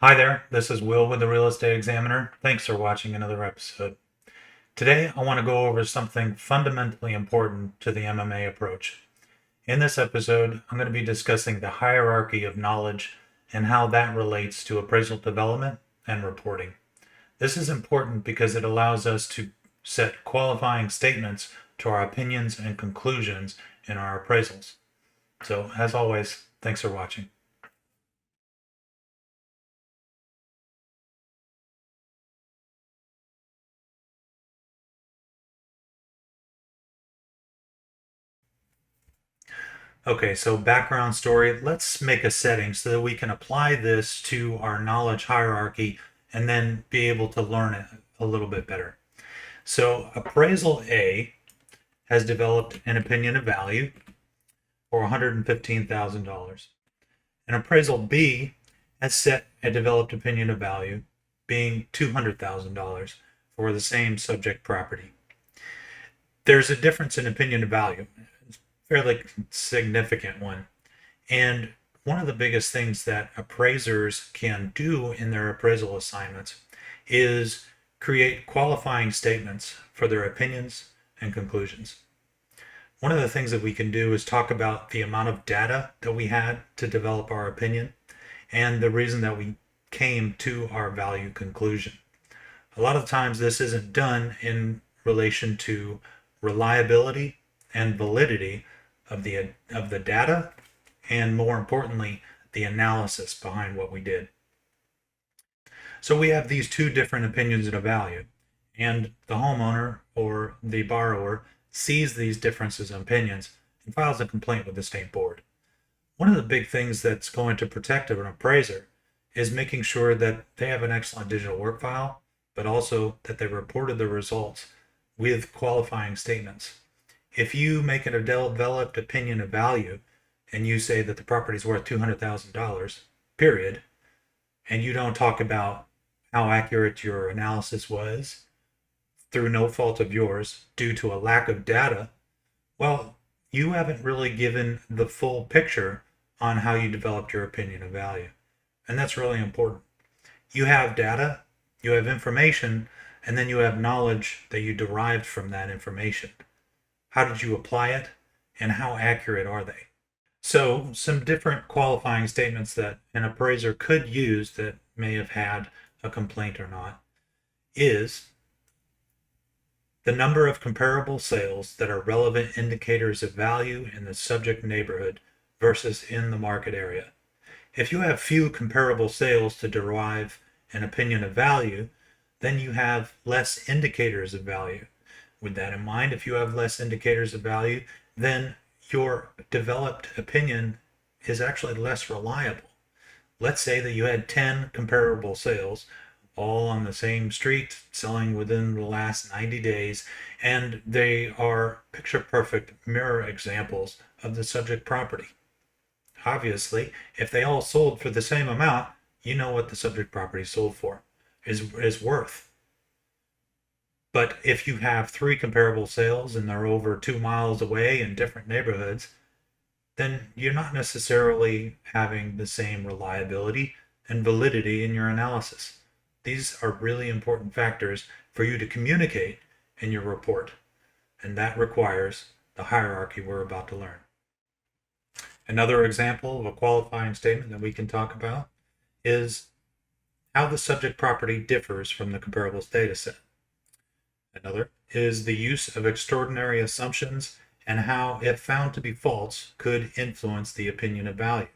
Hi there, this is Will with the Real Estate Examiner. Thanks for watching another episode. Today I want to go over something fundamentally important to the MMA approach. In this episode, I'm going to be discussing the hierarchy of knowledge and how that relates to appraisal development and reporting. This is important because it allows us to set qualifying statements to our opinions and conclusions in our appraisals. So, as always, thanks for watching. Okay, so background story. Let's make a setting so that we can apply this to our knowledge hierarchy and then be able to learn it a little bit better. So appraisal A has developed an opinion of value for $115,000. And appraisal B has set a developed opinion of value being $200,000 for the same subject property. There's a difference in opinion of value, fairly significant one. And one of the biggest things that appraisers can do in their appraisal assignments is create qualifying statements for their opinions and conclusions. One of the things that we can do is talk about the amount of data that we had to develop our opinion and the reason that we came to our value conclusion. A lot of times this isn't done in relation to reliability and validity of the data, and more importantly, the analysis behind what we did. So we have these two different opinions of value, and the homeowner or the borrower sees these differences in opinions and files a complaint with the state board. One of the big things that's going to protect an appraiser is making sure that they have an excellent digital work file, but also that they reported the results with qualifying statements. If you make a developed opinion of value and you say that the property is worth $200,000, period, and you don't talk about how accurate your analysis was through no fault of yours due to a lack of data, well, you haven't really given the full picture on how you developed your opinion of value. And that's really important. You have data, you have information, and then you have knowledge that you derived from that information. How did you apply it, and how accurate are they? So, some different qualifying statements that an appraiser could use that may have had a complaint or not is the number of comparable sales that are relevant indicators of value in the subject neighborhood versus in the market area. If you have few comparable sales to derive an opinion of value, then you have less indicators of value. With that in mind, if you have less indicators of value, then your developed opinion is actually less reliable. Let's say that you had 10 comparable sales, all on the same street, selling within the last 90 days, and they are picture perfect mirror examples of the subject property. Obviously, if they all sold for the same amount, you know what the subject property sold for, is worth. But if you have 3 comparable sales and they're over 2 miles away in different neighborhoods, then you're not necessarily having the same reliability and validity in your analysis. These are really important factors for you to communicate in your report, and that requires the hierarchy we're about to learn. Another example of a qualifying statement that we can talk about is how the subject property differs from the comparables data set. Another is the use of extraordinary assumptions and how, if found to be false, could influence the opinion of value.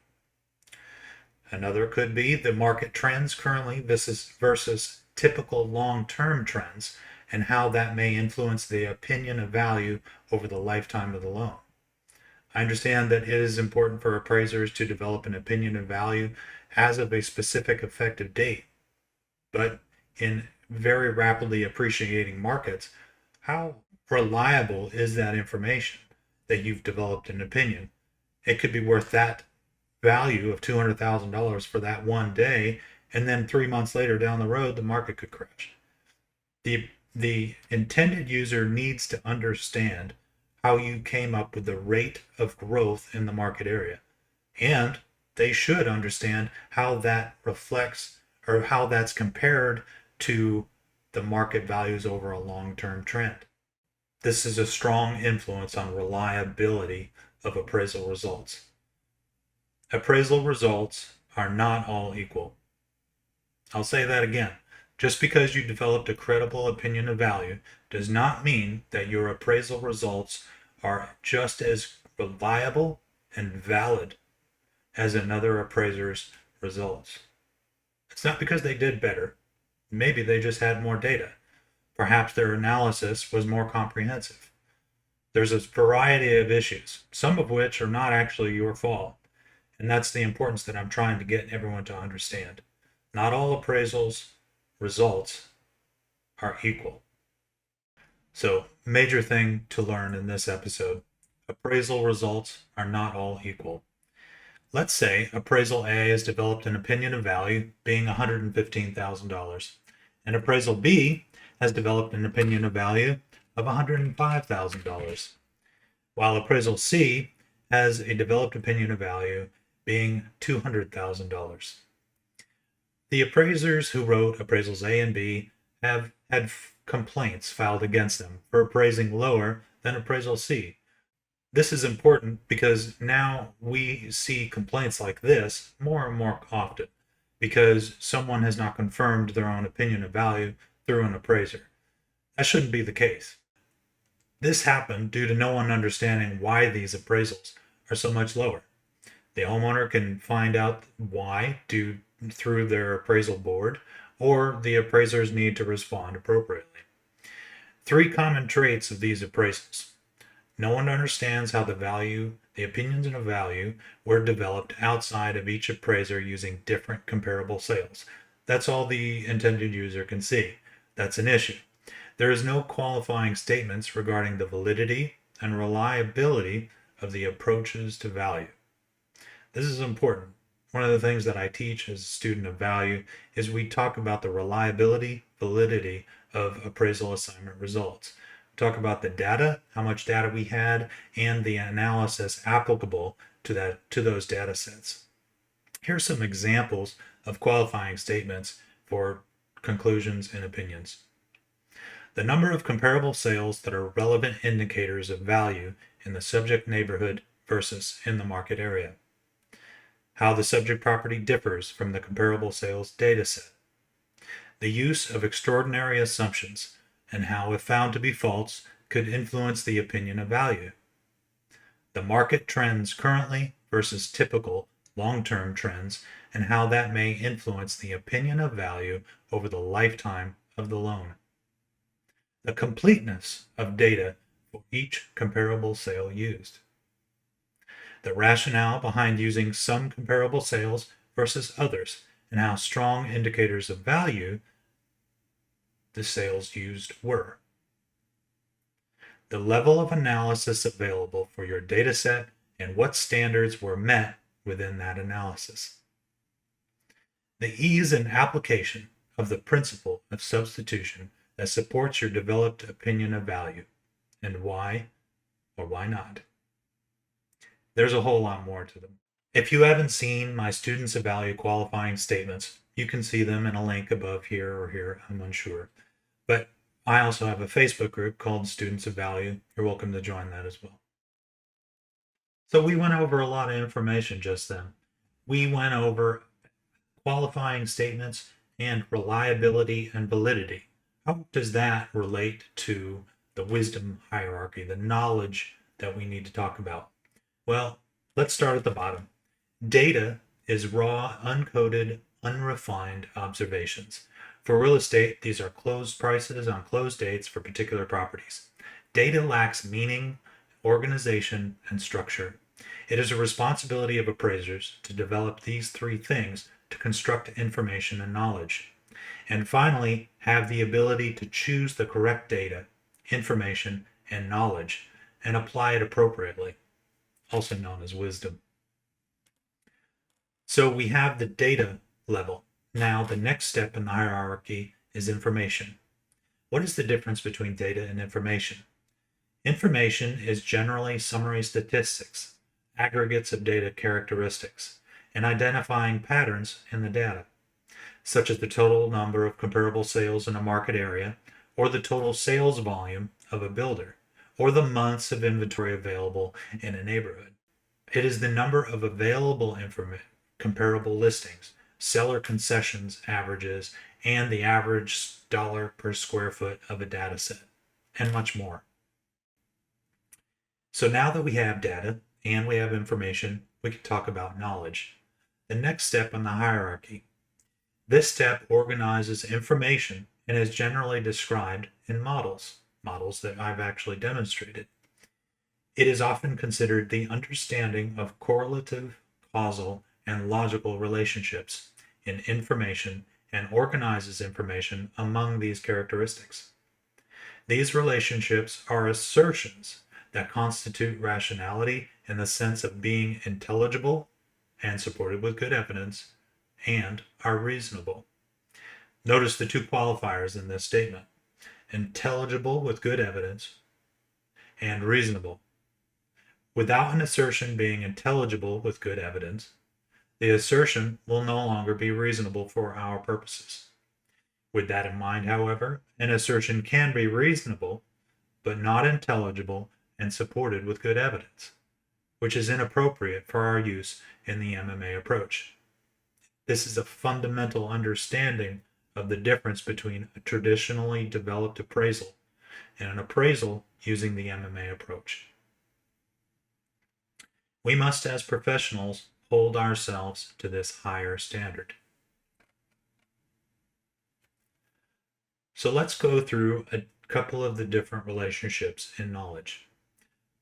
Another could be the market trends currently versus typical long-term trends and how that may influence the opinion of value over the lifetime of the loan. I understand that it is important for appraisers to develop an opinion of value as of a specific effective date, but in very rapidly appreciating markets, how reliable is that information that you've developed an opinion? It could be worth that value of $200,000 for that one day, and then 3 months later down the road, the market could crash. The intended user needs to understand how you came up with the rate of growth in the market area, and they should understand how that reflects or how that's compared to the market values over a long-term trend. This is a strong influence on reliability of appraisal results. Appraisal results are not all equal. I'll say that again. Just because you developed a credible opinion of value does not mean that your appraisal results are just as reliable and valid as another appraiser's results. It's not because they did better. Maybe they just had more data. Perhaps their analysis was more comprehensive. There's a variety of issues, some of which are not actually your fault. And that's the importance that I'm trying to get everyone to understand. Not all appraisals results are equal. So, major thing to learn in this episode. Appraisal results are not all equal. Let's say appraisal A has developed an opinion of value being $115,000, and appraisal B has developed an opinion of value of $105,000, while appraisal C has a developed opinion of value being $200,000. The appraisers who wrote appraisals A and B have had complaints filed against them for appraising lower than appraisal C. This is important because now we see complaints like this more and more often because someone has not confirmed their own opinion of value through an appraiser. That shouldn't be the case. This happened due to no one understanding why these appraisals are so much lower. The homeowner can find out why through their appraisal board, or the appraisers need to respond appropriately. 3 common traits of these appraisals. No one understands how the opinions of value were developed outside of each appraiser using different comparable sales. That's all the intended user can see. That's an issue. There is no qualifying statements regarding the validity and reliability of the approaches to value. This is important. One of the things that I teach as a student of value is we talk about the reliability, validity of appraisal assignment results. We talk about the data, how much data we had, and the analysis applicable to those data sets. Here are some examples of qualifying statements for conclusions and opinions. The number of comparable sales that are relevant indicators of value in the subject neighborhood versus in the market area. How the subject property differs from the comparable sales data set. The use of extraordinary assumptions and how, if found to be false, could influence the opinion of value. The market trends currently versus typical long-term trends and how that may influence the opinion of value over the lifetime of the loan. The completeness of data for each comparable sale used. The rationale behind using some comparable sales versus others, and how strong indicators of value the sales used were. The level of analysis available for your data set and what standards were met within that analysis. The ease and application of the principle of substitution that supports your developed opinion of value, and why or why not. There's a whole lot more to them. If you haven't seen my Students of Value qualifying statements, you can see them in a link above here or here, I'm unsure. But I also have a Facebook group called Students of Value. You're welcome to join that as well. So we went over a lot of information just then. We went over qualifying statements and reliability and validity. How does that relate to the wisdom hierarchy, the knowledge that we need to talk about? Well, let's start at the bottom. Data is raw, uncoded, unrefined observations. For real estate, these are closed prices on closed dates for particular properties. Data lacks meaning, organization, and structure. It is a responsibility of appraisers to develop these 3 things to construct information and knowledge. And finally, have the ability to choose the correct data, information, and knowledge, and apply it appropriately, also known as wisdom. So we have the data level. Now the next step in the hierarchy is information. What is the difference between data and information? Information is generally summary statistics, aggregates of data characteristics, and identifying patterns in the data. such as the total number of comparable sales in a market area, or the total sales volume of a builder, or the months of inventory available in a neighborhood. It is the number of available comparable listings, seller concessions averages, and the average dollar per square foot of a data set, and much more. So now that we have data and we have information, we can talk about knowledge. The next step in the hierarchy. This step organizes information and is generally described in models that I've actually demonstrated. It is often considered the understanding of correlative, causal, and logical relationships in information and organizes information among these characteristics. These relationships are assertions that constitute rationality in the sense of being intelligible and supported with good evidence and are reasonable. Notice the two qualifiers in this statement: intelligible with good evidence and reasonable. Without an assertion being intelligible with good evidence, the assertion will no longer be reasonable for our purposes. With that in mind, however, an assertion can be reasonable, but not intelligible and supported with good evidence, which is inappropriate for our use in the MMA approach. This is a fundamental understanding of the difference between a traditionally developed appraisal and an appraisal using the MMA approach. We must, as professionals, hold ourselves to this higher standard. So let's go through a couple of the different relationships in knowledge.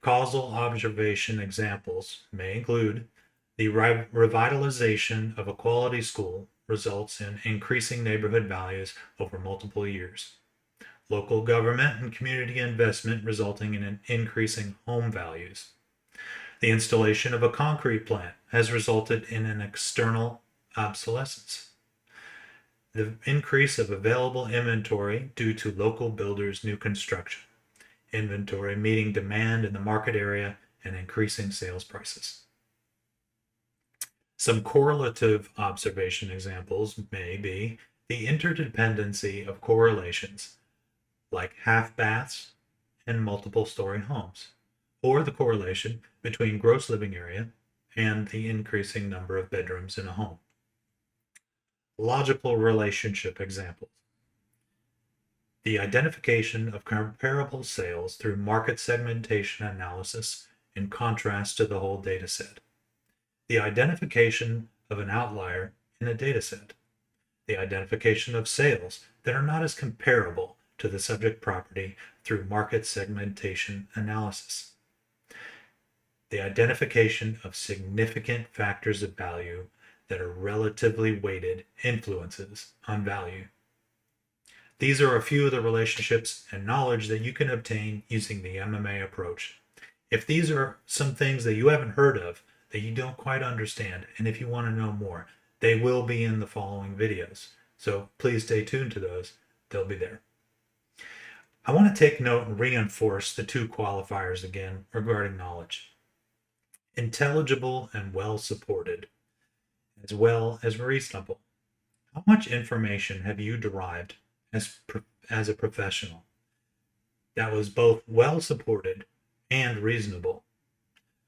Causal observation examples may include the revitalization of a quality school results in increasing neighborhood values over multiple years. Local government and community investment resulting in an increasing home values. The installation of a concrete plant has resulted in an external obsolescence. The increase of available inventory due to local builders' new construction. Inventory meeting demand in the market area and increasing sales prices. Some correlative observation examples may be the interdependency of correlations, like half baths and multiple story homes, or the correlation between gross living area and the increasing number of bedrooms in a home. Logical relationship examples. The identification of comparable sales through market segmentation analysis in contrast to the whole data set. The identification of an outlier in a data set. The identification of sales that are not as comparable to the subject property through market segmentation analysis. The identification of significant factors of value that are relatively weighted influences on value. These are a few of the relationships and knowledge that you can obtain using the MMA approach. If these are some things that you haven't heard of, that you don't quite understand, and if you want to know more, they will be in the following videos. So please stay tuned to those. They'll be there. I want to take note and reinforce the two qualifiers again regarding knowledge. Intelligible and well supported, as well as reasonable. How much information have you derived as a professional that was both well supported and reasonable?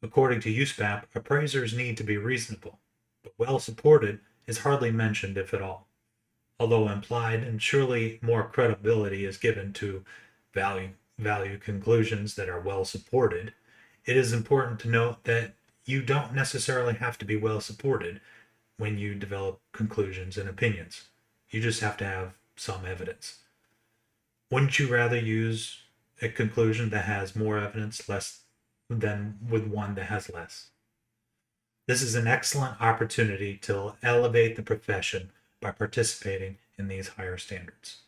According to USPAP, appraisers need to be reasonable, but well supported is hardly mentioned, if at all. Although implied, and surely more credibility is given to value conclusions that are well supported, it is important to note that you don't necessarily have to be well supported when you develop conclusions and opinions. You just have to have some evidence. Wouldn't you rather use a conclusion that has more evidence less than with one that has less? This is an excellent opportunity to elevate the profession by participating in these higher standards.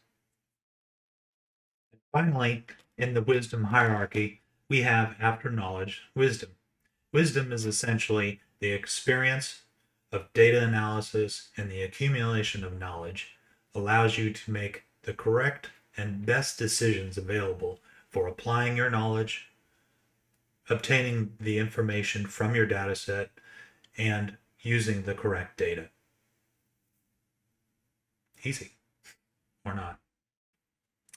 And finally, in the wisdom hierarchy, we have, after knowledge, wisdom. Wisdom is essentially the experience of data analysis, and the accumulation of knowledge allows you to make the correct and best decisions available for applying your knowledge, obtaining the information from your data set, and using the correct data. easy or not.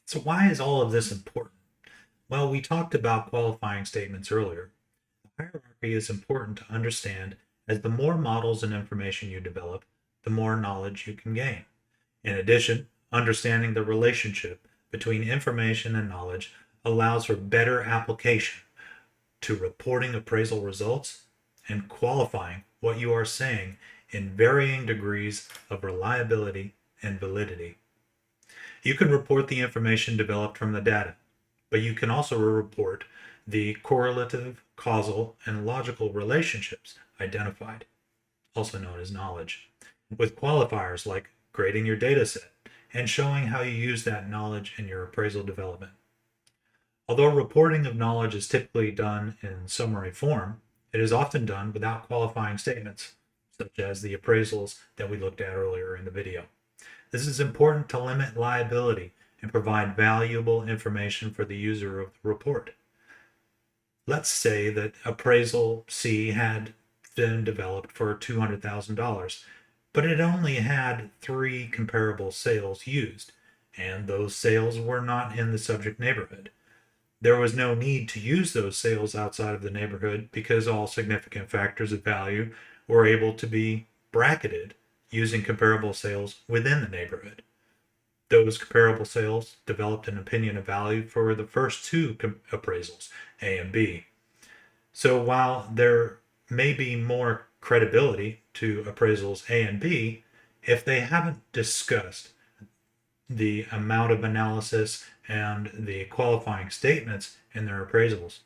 So why is all of this important? Well, we talked about qualifying statements earlier. The hierarchy is important to understand, as the more models and information you develop, the more knowledge you can gain. In addition, understanding the relationship between information and knowledge allows for better application to reporting appraisal results and qualifying what you are saying in varying degrees of reliability and validity. You can report the information developed from the data, but you can also report the correlative, causal, and logical relationships identified, also known as knowledge, with qualifiers like grading your data set and showing how you use that knowledge in your appraisal development. Although reporting of knowledge is typically done in summary form, it is often done without qualifying statements, such as the appraisals that we looked at earlier in the video. This is important to limit liability and provide valuable information for the user of the report. Let's say that appraisal C had been developed for $200,000, but it only had 3 comparable sales used, and those sales were not in the subject neighborhood. There was no need to use those sales outside of the neighborhood because all significant factors of value were able to be bracketed using comparable sales within the neighborhood. Those comparable sales developed an opinion of value for the first 2 appraisals, A and B. So while there may be more credibility to appraisals A and B, if they haven't discussed the amount of analysis and the qualifying statements in their appraisals,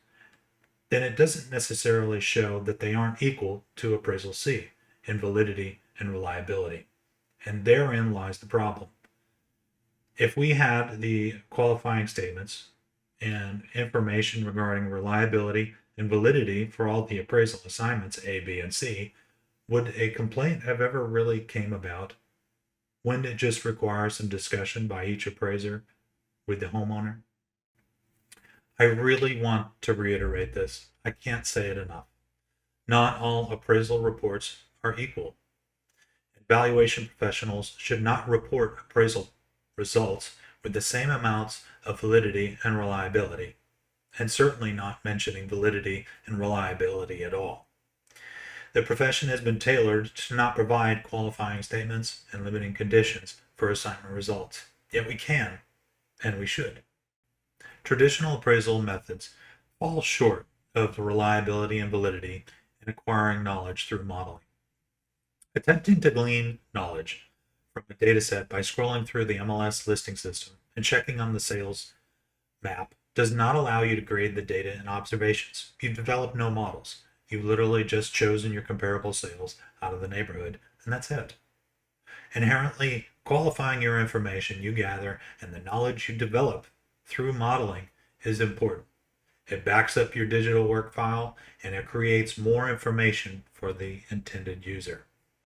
then it doesn't necessarily show that they aren't equal to appraisal C in validity and reliability. And therein lies the problem. If we had the qualifying statements and information regarding reliability and validity for all the appraisal assignments A, B, and C, would a complaint have ever really came about? Wouldn't it just require some discussion by each appraiser with the homeowner? I really want to reiterate this. I can't say it enough. Not all appraisal reports are equal. Valuation professionals should not report appraisal results with the same amounts of validity and reliability, and certainly not mentioning validity and reliability at all. The profession has been tailored to not provide qualifying statements and limiting conditions for assignment results, yet we can, and we should. Traditional appraisal methods fall short of reliability and validity in acquiring knowledge through modeling. Attempting to glean knowledge from a data set by scrolling through the MLS listing system and checking on the sales map does not allow you to grade the data and observations. You've developed no models. You've literally just chosen your comparable sales out of the neighborhood, and that's it. Inherently qualifying your information you gather and the knowledge you develop through modeling is important. It backs up your digital work file and it creates more information for the intended user.